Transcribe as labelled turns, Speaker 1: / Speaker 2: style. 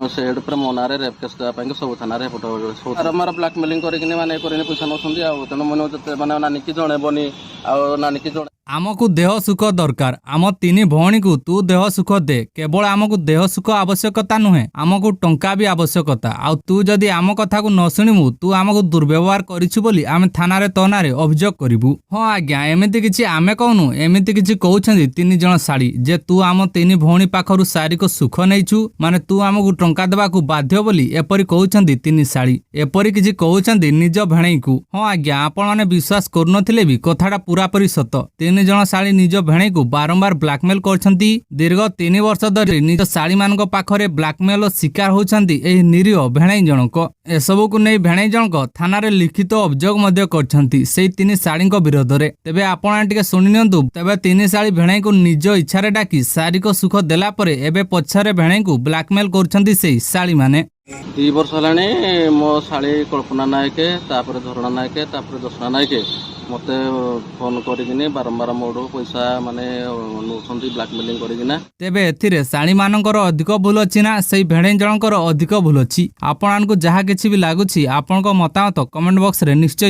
Speaker 1: Said पर मो नारे रेप केस देवाई सब थाना बारंबार ब्लाकमेलिंग करके माने पैसा नौ तेणु मन मैंने नानी की जनबनी नानी की जन
Speaker 2: आमको देह सुख दरकार आम तीन भौणी को तू देह सुख दे केवल आमको देह सुख आवश्यकता नुहे आमको टंका भी आवश्यकता आ तू जदि आम कथा को न शुणिबू तू आमको दुर्व्यवहार करिछु बोली आमे थाना तनारे अभियोग करिबू। हाँ आज्ञा एमिति किछि आमे कहनु एमिति किछि कहउछन्ती तीन जण साड़ी जे तू आम तीन भौणी पाखरु सारी को सुख नैछु माने तू आमको टंका देबा को बाध्य बोली एपरि कहउछन्ती तीन साड़ी एपरि किछि कहउछन्ती निज भेणई को। हाँ आज्ञा आपण माने विश्वास करनथिले भी कथाटा पूरापूरी सत तीन जण साड़ी निज भेणई को बारंबार ब्लैकमेल करछन्ती दीर्घ 3 वर्ष धरि निज साड़ी मानक पाखरे ब्लैकमेल शिकार होछन्ती एही निरीह भेणई जनक एसबू को नहीं भेणई जनक थाना रे लिखित अभियोग मध्य करछन्ती सेही तीन साड़ी विरोध में। तेबे आपण टिके सुनि नियंतु तेबे तीन साड़ी भेणई को निज इच्छा रे डाकी सारी को सुख देला परे एबे पछरे भेणई को ब्लैकमेल करछन्ती सेही साड़ी माने।
Speaker 1: 2 वर्ष है मो शाड़ी कल्पना नायक तापर धरणा नायक तापर दर्शना नायक मते फोन करिकिनी बारंबार मोडो पैसा माने नौछन्ती ब्लैकमेलिंग करिकिना।
Speaker 2: तेबे एथिरे साड़ी मानकर अधिक भूल अछि ना सेही भेणई जनकर अधिक भूल अछि। आपन को जहा किछि भी लागुछि आपन को मतामत कमेंट बॉक्स रे निश्चय